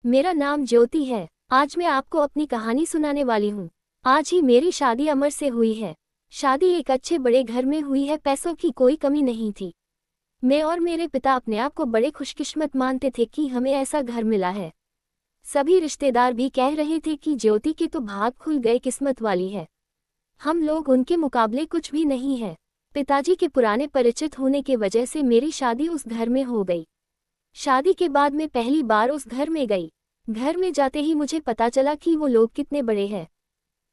मेरा नाम ज्योति है। आज मैं आपको अपनी कहानी सुनाने वाली हूँ। आज ही मेरी शादी अमर से हुई है। शादी एक अच्छे बड़े घर में हुई है, पैसों की कोई कमी नहीं थी। मैं और मेरे पिता अपने आप को बड़े खुशकिस्मत मानते थे कि हमें ऐसा घर मिला है। सभी रिश्तेदार भी कह रहे थे कि ज्योति के तो भाग खुल गए, किस्मत वाली है। हम लोग उनके मुकाबले कुछ भी नहीं है। पिताजी के पुराने परिचित होने की वजह से मेरी शादी उस घर में हो गई। शादी के बाद मैं पहली बार उस घर में गई। घर में जाते ही मुझे पता चला कि वो लोग कितने बड़े हैं।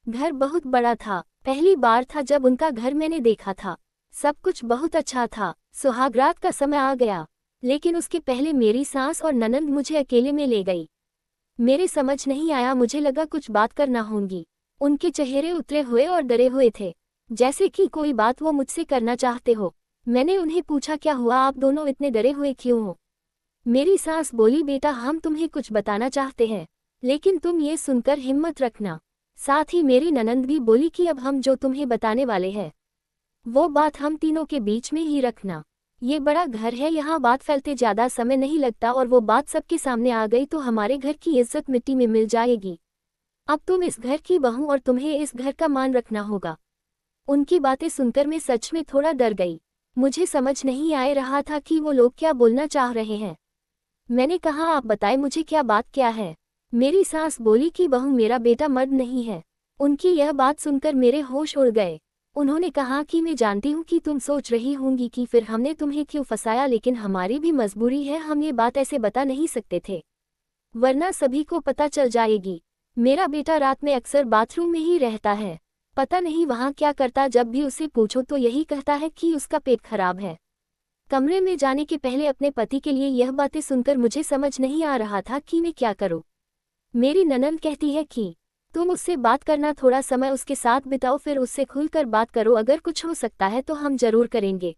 घर बहुत बड़ा था। पहली बार था जब उनका घर मैंने देखा था। सब कुछ बहुत अच्छा था। सुहागरात का समय आ गया, लेकिन उसके पहले मेरी सास और ननंद मुझे अकेले में ले गई। मेरे समझ नहीं आया, मुझे लगा कुछ बात करना होगी। उनके चेहरे उतरे हुए और डरे हुए थे, जैसे कि कोई बात वो मुझसे करना चाहते हो। मैंने उन्हें पूछा, क्या हुआ, आप दोनों इतने डरे हुए क्यों हो? मेरी सास बोली, बेटा हम तुम्हें कुछ बताना चाहते हैं, लेकिन तुम ये सुनकर हिम्मत रखना। साथ ही मेरी ननंद भी बोली कि अब हम जो तुम्हें बताने वाले हैं वो बात हम तीनों के बीच में ही रखना। ये बड़ा घर है, यहाँ बात फैलते ज़्यादा समय नहीं लगता, और वो बात सबके सामने आ गई तो हमारे घर की इज्जत मिट्टी में मिल जाएगी। अब तुम इस घर की बहू और तुम्हें इस घर का मान रखना होगा। उनकी बातें सुनकर मैं सच में थोड़ा डर गई। मुझे समझ नहीं आ रहा था कि वो लोग क्या बोलना चाह रहे हैं। मैंने कहा, आप बताएं मुझे क्या बात क्या है? मेरी सास बोली कि बहू मेरा बेटा मर्द नहीं है। उनकी यह बात सुनकर मेरे होश उड़ गए। उन्होंने कहा कि मैं जानती हूँ कि तुम सोच रही होंगी कि फिर हमने तुम्हें क्यों फंसाया, लेकिन हमारी भी मजबूरी है, हम ये बात ऐसे बता नहीं सकते थे, वरना सभी को पता चल जाएगी। मेरा बेटा रात में अक्सर बाथरूम में ही रहता है। पता नहीं वहाँ क्या करता, जब भी उसे पूछो तो यही कहता है कि उसका पेट खराब है। कमरे में जाने के पहले अपने पति के लिए यह बातें सुनकर मुझे समझ नहीं आ रहा था कि मैं क्या करूं। मेरी ननंद कहती है कि तुम उससे बात करना, थोड़ा समय उसके साथ बिताओ, फिर उससे खुलकर बात करो, अगर कुछ हो सकता है तो हम जरूर करेंगे।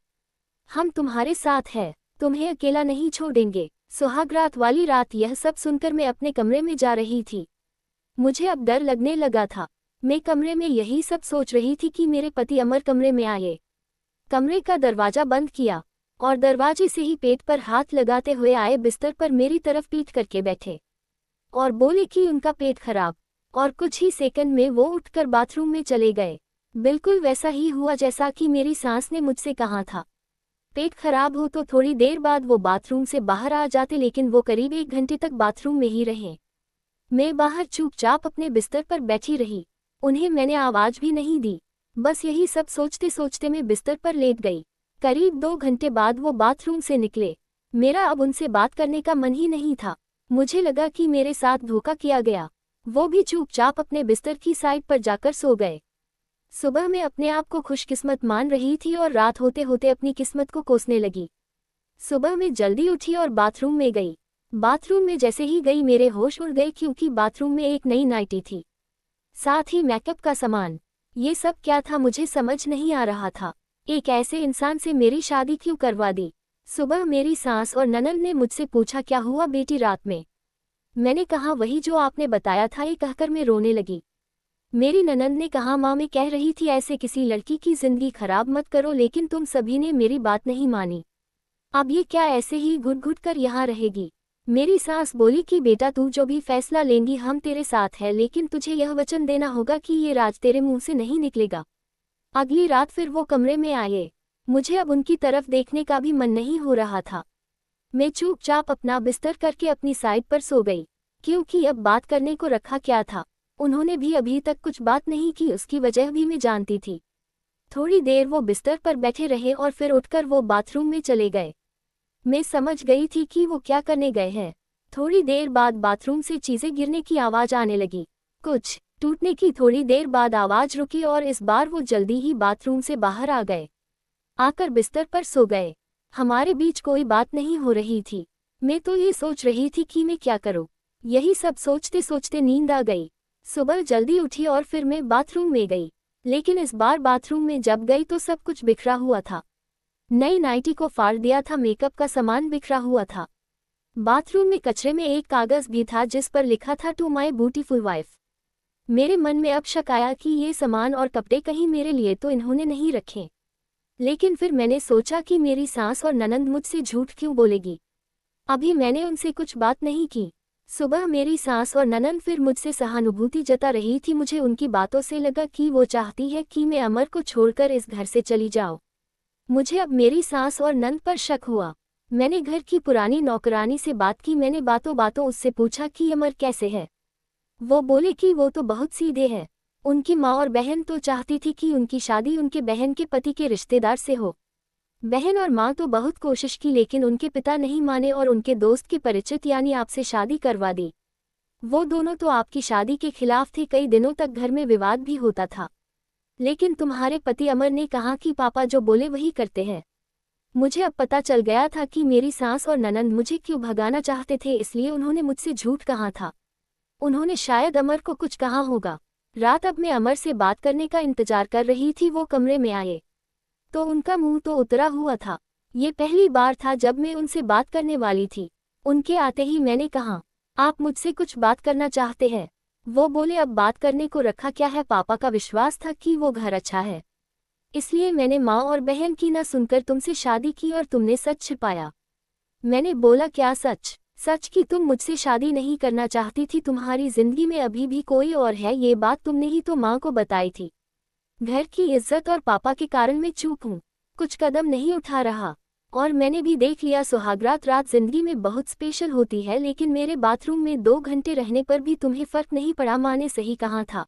हम तुम्हारे साथ हैं, तुम्हें अकेला नहीं छोड़ेंगे। सुहागरात वाली रात यह सब सुनकर मैं अपने कमरे में जा रही थी। मुझे अब डर लगने लगा था। मैं कमरे में यही सब सोच रही थी कि मेरे पति अमर कमरे में आए। कमरे का दरवाजा बंद किया और दरवाजे से ही पेट पर हाथ लगाते हुए आए, बिस्तर पर मेरी तरफ पीठ करके बैठे और बोले कि उनका पेट खराब। और कुछ ही सेकंड में वो उठकर बाथरूम में चले गए। बिल्कुल वैसा ही हुआ जैसा कि मेरी सास ने मुझसे कहा था। पेट खराब हो तो थोड़ी देर बाद वो बाथरूम से बाहर आ जाते, लेकिन वो करीब 1 घंटे तक बाथरूम में ही रहे। मैं बाहर चुपचाप अपने बिस्तर पर बैठी रही। उन्हें मैंने आवाज भी नहीं दी। बस यही सब सोचते सोचते मैं बिस्तर पर लेट गई। करीब 2 घंटे बाद वो बाथरूम से निकले। मेरा अब उनसे बात करने का मन ही नहीं था। मुझे लगा कि मेरे साथ धोखा किया गया। वो भी चुपचाप अपने बिस्तर की साइड पर जाकर सो गए। सुबह मैं अपने आप को खुशकिस्मत मान रही थी और रात होते होते अपनी किस्मत को कोसने लगी। सुबह मैं जल्दी उठी और बाथरूम में गई। बाथरूम में जैसे ही गई मेरे होश उड़ गए, क्योंकि बाथरूम में एक नई नाइटी थी, साथ ही मेकअप का सामान। ये सब क्या था मुझे समझ नहीं आ रहा था। एक ऐसे इंसान से मेरी शादी क्यों करवा दी? सुबह मेरी सास और ननंद ने मुझसे पूछा, क्या हुआ बेटी रात में? मैंने कहा, वही जो आपने बताया था। ये कहकर मैं रोने लगी। मेरी ननंद ने कहा, माँ मैं कह रही थी ऐसे किसी लड़की की जिंदगी खराब मत करो, लेकिन तुम सभी ने मेरी बात नहीं मानी। अब ये क्या ऐसे ही घुट घुट कर यहाँ रहेगी? मेरी सास बोली कि बेटा तू जो भी फैसला लेंगी हम तेरे साथ है, लेकिन तुझे यह वचन देना होगा कि ये राज तेरे मुंह से नहीं निकलेगा। अगली रात फिर वो कमरे में आए। मुझे अब उनकी तरफ देखने का भी मन नहीं हो रहा था। मैं चुपचाप अपना बिस्तर करके अपनी साइड पर सो गई, क्योंकि अब बात करने को रखा क्या था। उन्होंने भी अभी तक कुछ बात नहीं की, उसकी वजह भी मैं जानती थी। थोड़ी देर वो बिस्तर पर बैठे रहे और फिर उठकर वो बाथरूम में चले गए। मैं समझ गई थी कि वो क्या करने गए हैं। थोड़ी देर बाद बाथरूम से चीजें गिरने की आवाज आने लगी। कुछ टूटने की थोड़ी देर बाद आवाज रुकी और इस बार वो जल्दी ही बाथरूम से बाहर आ गए। आकर बिस्तर पर सो गए। हमारे बीच कोई बात नहीं हो रही थी। मैं तो ये सोच रही थी कि मैं क्या करूं। यही सब सोचते सोचते नींद आ गई। सुबह जल्दी उठी और फिर मैं बाथरूम में गई, लेकिन इस बार बाथरूम में जब गई तो सब कुछ बिखरा हुआ था। नई नाइटी को फाड़ दिया था, मेकअप का सामान बिखरा हुआ था। बाथरूम में कचरे में एक कागज भी था जिस पर लिखा था, टू माई ब्यूटीफुल वाइफ। मेरे मन में अब शक आया कि ये सामान और कपड़े कहीं मेरे लिए तो इन्होंने नहीं रखे। लेकिन फिर मैंने सोचा कि मेरी सास और ननंद मुझसे झूठ क्यों बोलेगी। अभी मैंने उनसे कुछ बात नहीं की। सुबह मेरी सास और ननंद फिर मुझसे सहानुभूति जता रही थी। मुझे उनकी बातों से लगा कि वो चाहती है कि मैं अमर को छोड़कर इस घर से चली जाऊं। मुझे अब मेरी सास और नंद पर शक हुआ। मैंने घर की पुरानी नौकरानी से बात की। मैंने बातों बातों उससे पूछा कि अमर कैसे है। वो बोले कि वो तो बहुत सीधे है। उनकी माँ और बहन तो चाहती थी कि उनकी शादी उनके बहन के पति के रिश्तेदार से हो। बहन और माँ तो बहुत कोशिश की, लेकिन उनके पिता नहीं माने और उनके दोस्त के परिचित यानी आपसे शादी करवा दी। वो दोनों तो आपकी शादी के खिलाफ थे। कई दिनों तक घर में विवाद भी होता था, लेकिन तुम्हारे पति अमर ने कहा कि पापा जो बोले वही करते हैं। मुझे अब पता चल गया था कि मेरी सास और ननंद मुझे क्यों भगाना चाहते थे, इसलिए उन्होंने मुझसे झूठ कहा था। उन्होंने शायद अमर को कुछ कहा होगा। रात अब मैं अमर से बात करने का इंतजार कर रही थी। वो कमरे में आए तो उनका मुंह तो उतरा हुआ था। ये पहली बार था जब मैं उनसे बात करने वाली थी। उनके आते ही मैंने कहा, आप मुझसे कुछ बात करना चाहते हैं? वो बोले, अब बात करने को रखा क्या है। पापा का विश्वास था कि वो घर अच्छा है, इसलिए मैंने माँ और बहन की न सुनकर तुमसे शादी की और तुमने सच छिपाया। मैंने बोला, क्या सच? सच कि तुम मुझसे शादी नहीं करना चाहती थी। तुम्हारी जिंदगी में अभी भी कोई और है। ये बात तुमने ही तो माँ को बताई थी। घर की इज्जत और पापा के कारण मैं चुप हूँ, कुछ कदम नहीं उठा रहा। और मैंने भी देख लिया, सुहागरात रात जिंदगी में बहुत स्पेशल होती है, लेकिन मेरे बाथरूम में 2 घंटे रहने पर भी तुम्हें फर्क नहीं पड़ा। माँ ने सही कहा था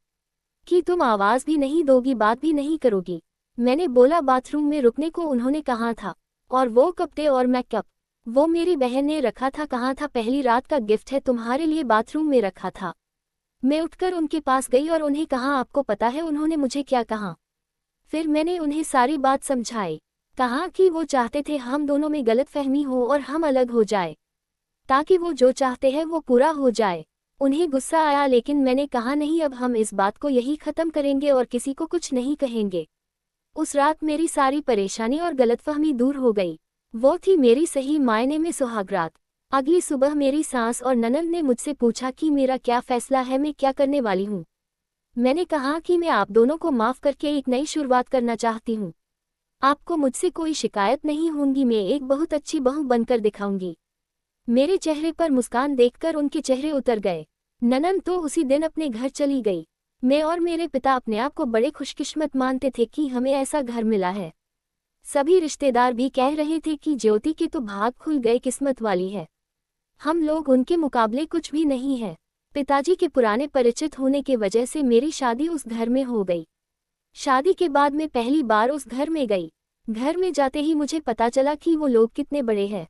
कि तुम आवाज भी नहीं दोगी, बात भी नहीं करोगी। मैंने बोला, बाथरूम में रुकने को उन्होंने कहा था। और वो कपड़े और मेकअप वो मेरी बहन ने रखा था। कहा था पहली रात का गिफ्ट है, तुम्हारे लिए बाथरूम में रखा था। मैं उठकर उनके पास गई और उन्हें कहा, आपको पता है उन्होंने मुझे क्या कहा? फिर मैंने उन्हें सारी बात समझाई। कहा कि वो चाहते थे हम दोनों में गलतफहमी हो और हम अलग हो जाए, ताकि वो जो चाहते हैं वो पूरा हो जाए। उन्हें गुस्सा आया, लेकिन मैंने कहा, नहीं, अब हम इस बात को यही खत्म करेंगे और किसी को कुछ नहीं कहेंगे। उस रात मेरी सारी परेशानी और गलतफहमी दूर हो गई। वो थी मेरी सही मायने में सुहागरात। अगली सुबह मेरी सास और ननंद ने मुझसे पूछा कि मेरा क्या फैसला है, मैं क्या करने वाली हूँ। मैंने कहा कि मैं आप दोनों को माफ़ करके एक नई शुरुआत करना चाहती हूँ। आपको मुझसे कोई शिकायत नहीं होगी। मैं एक बहुत अच्छी बहू बनकर दिखाऊंगी। मेरे चेहरे पर मुस्कान देखकर उनके चेहरे उतर गए। ननंद तो उसी दिन अपने घर चली गई। मैं और मेरे पिता अपने आप को बड़े खुशकिस्मत मानते थे कि हमें ऐसा घर मिला है। सभी रिश्तेदार भी कह रहे थे कि ज्योति के तो भाग खुल गए, किस्मत वाली है। हम लोग उनके मुकाबले कुछ भी नहीं है। पिताजी के पुराने परिचित होने के वजह से मेरी शादी उस घर में हो गई। शादी के बाद मैं पहली बार उस घर में गई। घर में जाते ही मुझे पता चला कि वो लोग कितने बड़े हैं।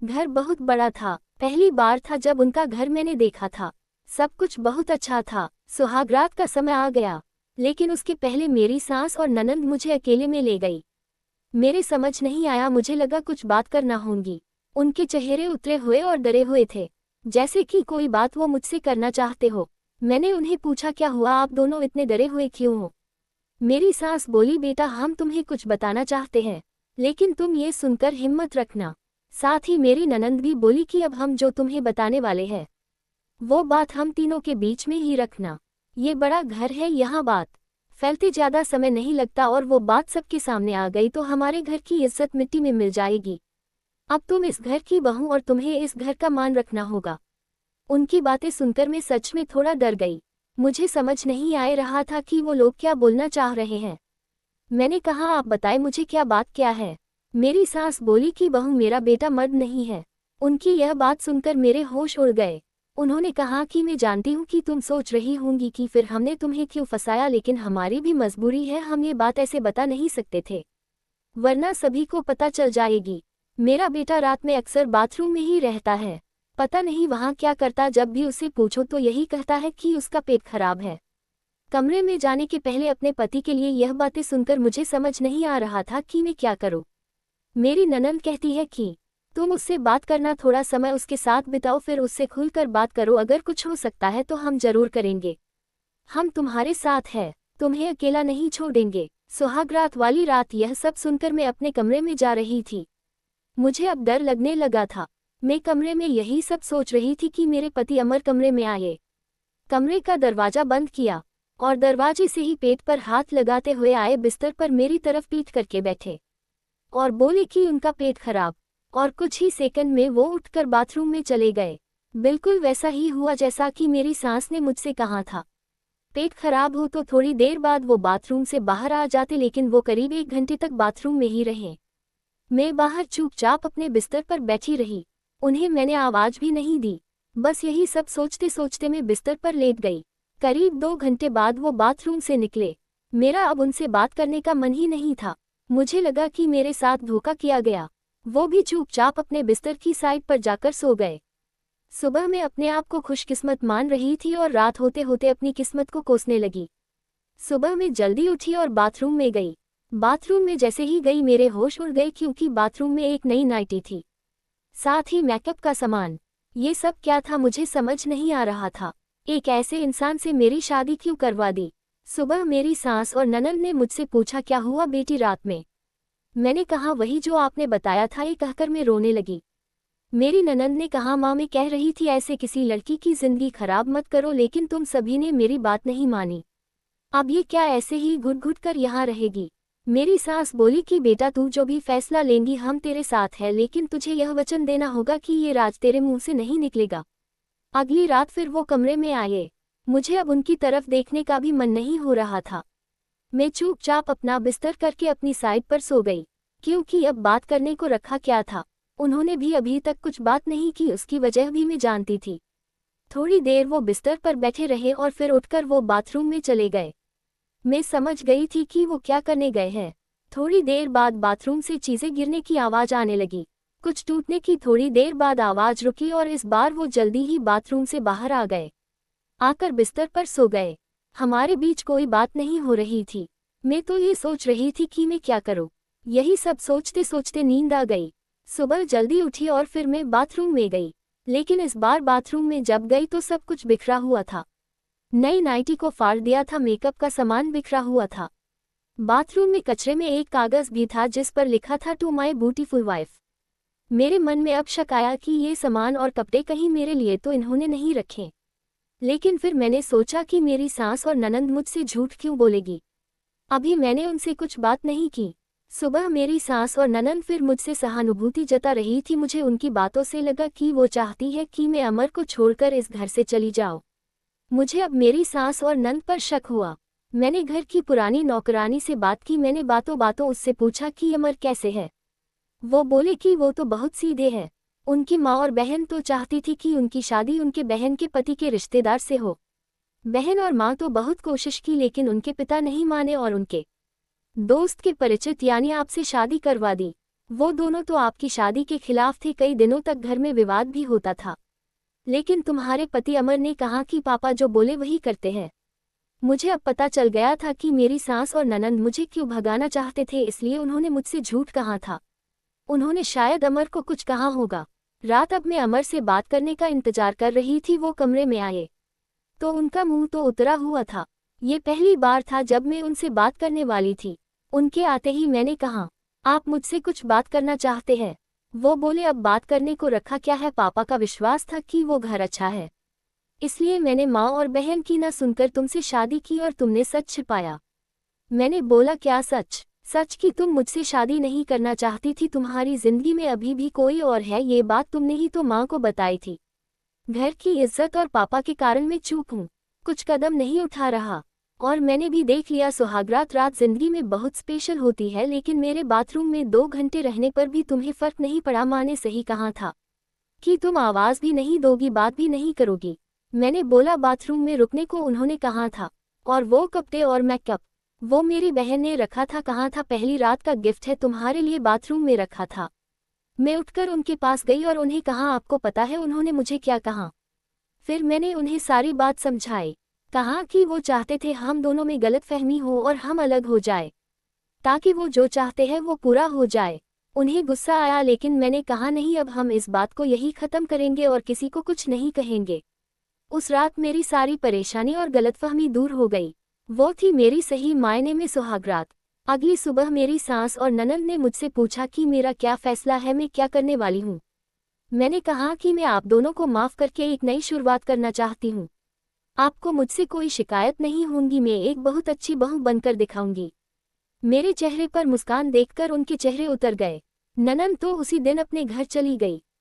घर बहुत बड़ा था। पहली बार था जब उनका घर मैंने देखा था। सब कुछ बहुत अच्छा था। सुहागरात का समय आ गया, लेकिन उसके पहले मेरी सास और ननंद मुझे अकेले में ले गई। मेरे समझ नहीं आया, मुझे लगा कुछ बात करना होगी। उनके चेहरे उतरे हुए और डरे हुए थे, जैसे कि कोई बात वो मुझसे करना चाहते हो। मैंने उन्हें पूछा, क्या हुआ, आप दोनों इतने डरे हुए क्यों हो? मेरी सास बोली, बेटा हम तुम्हें कुछ बताना चाहते हैं, लेकिन तुम ये सुनकर हिम्मत रखना। साथ ही मेरी ननंद भी बोली कि अब हम जो तुम्हें बताने वाले हैं वो बात हम तीनों के बीच में ही रखना। ये बड़ा घर है, यहाँ बात फैलते ज़्यादा समय नहीं लगता, और वो बात सबके सामने आ गई तो हमारे घर की इज्जत मिट्टी में मिल जाएगी। अब तुम इस घर की बहू और तुम्हें इस घर का मान रखना होगा। उनकी बातें सुनकर मैं सच में थोड़ा डर गई। मुझे समझ नहीं आ रहा था कि वो लोग क्या बोलना चाह रहे हैं। मैंने कहा, आप बताएं मुझे क्या बात क्या है? मेरी सास बोली कि बहू मेरा बेटा मर्द नहीं है। उनकी यह बात सुनकर मेरे होश उड़ गए। उन्होंने कहा कि मैं जानती हूँ कि तुम सोच रही होंगी कि फिर हमने तुम्हें क्यों फंसाया, लेकिन हमारी भी मजबूरी है, हम ये बात ऐसे बता नहीं सकते थे, वरना सभी को पता चल जाएगी। मेरा बेटा रात में अक्सर बाथरूम में ही रहता है। पता नहीं वहाँ क्या करता, जब भी उसे पूछो तो यही कहता है कि उसका पेट खराब है। कमरे में जाने के पहले अपने पति के लिए यह बातें सुनकर मुझे समझ नहीं आ रहा था कि मैं क्या करूं। मेरी ननंद कहती है कि तुम उससे बात करना, थोड़ा समय उसके साथ बिताओ, फिर उससे खुलकर बात करो। अगर कुछ हो सकता है तो हम जरूर करेंगे। हम तुम्हारे साथ हैं, तुम्हें अकेला नहीं छोड़ेंगे। सुहागरात वाली रात यह सब सुनकर मैं अपने कमरे में जा रही थी। मुझे अब डर लगने लगा था। मैं कमरे में यही सब सोच रही थी कि मेरे पति अमर कमरे में आए। कमरे का दरवाजा बंद किया और दरवाजे से ही पेट पर हाथ लगाते हुए आए, बिस्तर पर मेरी तरफ पीठ करके बैठे और बोले कि उनका पेट खराब। और कुछ ही सेकंड में वो उठकर बाथरूम में चले गए। बिल्कुल वैसा ही हुआ जैसा कि मेरी सास ने मुझसे कहा था। पेट खराब हो तो थोड़ी देर बाद वो बाथरूम से बाहर आ जाते, लेकिन वो करीब 1 घंटे तक बाथरूम में ही रहे। मैं बाहर चुपचाप अपने बिस्तर पर बैठी रही। उन्हें मैंने आवाज भी नहीं दी। बस यही सब सोचते सोचते मैं बिस्तर पर लेट गई। करीब 2 घंटे बाद वो बाथरूम से निकले। मेरा अब उनसे बात करने का मन ही नहीं था। मुझे लगा कि मेरे साथ धोखा किया गया। वो भी चुपचाप अपने बिस्तर की साइड पर जाकर सो गए। सुबह मैं अपने आप को खुशकिस्मत मान रही थी और रात होते होते अपनी किस्मत को कोसने लगी। सुबह मैं जल्दी उठी और बाथरूम में गई। बाथरूम में जैसे ही गई मेरे होश उड़ गए, क्योंकि बाथरूम में एक नई नाइटी थी, साथ ही मेकअप का सामान। ये सब क्या था मुझे समझ नहीं आ रहा था। एक ऐसे इंसान से मेरी शादी क्यों करवा दी। सुबह मेरी सास और ननंद ने मुझसे पूछा, क्या हुआ बेटी रात में। मैंने कहा वही जो आपने बताया था। ये कहकर मैं रोने लगी। मेरी ननंद ने कहा, माँ मैं कह रही थी ऐसे किसी लड़की की जिंदगी खराब मत करो, लेकिन तुम सभी ने मेरी बात नहीं मानी। अब ये क्या ऐसे ही घुट घुट कर यहाँ रहेगी। मेरी सास बोली कि बेटा तू जो भी फैसला लेंगी हम तेरे साथ है, लेकिन तुझे यह वचन देना होगा कि ये राज तेरे मुंह से नहीं निकलेगा। अगली रात फिर वो कमरे में आए। मुझे अब उनकी तरफ देखने का भी मन नहीं हो रहा था। मैं चुपचाप अपना बिस्तर करके अपनी साइड पर सो गई, क्योंकि अब बात करने को रखा क्या था। उन्होंने भी अभी तक कुछ बात नहीं की, उसकी वजह भी मैं जानती थी। थोड़ी देर वो बिस्तर पर बैठे रहे और फिर उठकर वो बाथरूम में चले गए। मैं समझ गई थी कि वो क्या करने गए हैं। थोड़ी देर बाद बाथरूम से चीजें गिरने की आवाज आने लगी। कुछ टूटने की थोड़ी देर बाद आवाज रुकी और इस बार वो जल्दी ही बाथरूम से बाहर आ गए। आकर बिस्तर पर सो गए। हमारे बीच कोई बात नहीं हो रही थी। मैं तो ये सोच रही थी कि मैं क्या करूं। यही सब सोचते सोचते नींद आ गई। सुबह जल्दी उठी और फिर मैं बाथरूम में गई, लेकिन इस बार बाथरूम में जब गई तो सब कुछ बिखरा हुआ था। नई नाइटी को फाड़ दिया था, मेकअप का सामान बिखरा हुआ था। बाथरूम में कचरे में एक कागज भी था जिस पर लिखा था, टू माई ब्यूटीफुल वाइफ। मेरे मन में अब शक आया कि ये सामान और कपड़े कहीं मेरे लिए तो इन्होंने नहीं रखे। लेकिन फिर मैंने सोचा कि मेरी सास और ननंद मुझसे झूठ क्यों बोलेगी। अभी मैंने उनसे कुछ बात नहीं की। सुबह मेरी सास और ननंद फिर मुझसे सहानुभूति जता रही थी। मुझे उनकी बातों से लगा कि वो चाहती है कि मैं अमर को छोड़कर इस घर से चली जाऊं। मुझे अब मेरी सास और नंद पर शक हुआ। मैंने घर की पुरानी नौकरानी से बात की। मैंने बातों बातों उससे पूछा कि अमर कैसे है। वो बोले कि वो तो बहुत सीधे है। उनकी माँ और बहन तो चाहती थी कि उनकी शादी उनके बहन के पति के रिश्तेदार से हो। बहन और माँ तो बहुत कोशिश की, लेकिन उनके पिता नहीं माने और उनके दोस्त के परिचित यानी आपसे शादी करवा दी। वो दोनों तो आपकी शादी के खिलाफ थे। कई दिनों तक घर में विवाद भी होता था, लेकिन तुम्हारे पति अमर ने कहा कि पापा जो बोले वही करते हैं। मुझे अब पता चल गया था कि मेरी सास और ननंद मुझे क्यों भगाना चाहते थे, इसलिए उन्होंने मुझसे झूठ कहा था। उन्होंने शायद अमर को कुछ कहा होगा। रात अब मैं अमर से बात करने का इंतजार कर रही थी। वो कमरे में आए तो उनका मुंह तो उतरा हुआ था। ये पहली बार था जब मैं उनसे बात करने वाली थी। उनके आते ही मैंने कहा, आप मुझसे कुछ बात करना चाहते हैं। वो बोले, अब बात करने को रखा क्या है। पापा का विश्वास था कि वो घर अच्छा है, इसलिए मैंने माँ और बहन की ना सुनकर तुमसे शादी की और तुमने सच छिपाया। मैंने बोला, क्या सच। सच कि तुम मुझसे शादी नहीं करना चाहती थी। तुम्हारी जिंदगी में अभी भी कोई और है। ये बात तुमने ही तो माँ को बताई थी। घर की इज्जत और पापा के कारण मैं चुप हूँ, कुछ कदम नहीं उठा रहा। और मैंने भी देख लिया, सुहागरात रात जिंदगी में बहुत स्पेशल होती है, लेकिन मेरे बाथरूम में 2 घंटे रहने पर भी तुम्हें फर्क नहीं पड़ा। माँ ने सही कहा था कि तुम आवाज भी नहीं दोगी, बात भी नहीं करोगी। मैंने बोला, बाथरूम में रुकने को उन्होंने कहा था। और वो कपड़े और मेकअप वो मेरी बहन ने रखा था। कहा था, पहली रात का गिफ्ट है तुम्हारे लिए, बाथरूम में रखा था। मैं उठकर उनके पास गई और उन्हें कहा, आपको पता है उन्होंने मुझे क्या कहा। फिर मैंने उन्हें सारी बात समझाई। कहा कि वो चाहते थे हम दोनों में गलतफहमी हो और हम अलग हो जाए, ताकि वो जो चाहते हैं वो पूरा हो जाए। उन्हें गुस्सा आया, लेकिन मैंने कहा, नहीं, अब हम इस बात को यही खत्म करेंगे और किसी को कुछ नहीं कहेंगे। उस रात मेरी सारी परेशानी और गलतफहमी दूर हो गई। वो थी मेरी सही मायने में सुहागरात। अगली सुबह मेरी सास और ननंद ने मुझसे पूछा कि मेरा क्या फैसला है, मैं क्या करने वाली हूँ। मैंने कहा कि मैं आप दोनों को माफ करके एक नई शुरुआत करना चाहती हूँ। आपको मुझसे कोई शिकायत नहीं होगी। मैं एक बहुत अच्छी बहू बनकर दिखाऊंगी। मेरे चेहरे पर मुस्कान देखकर उनके चेहरे उतर गए। ननंद तो उसी दिन अपने घर चली गई।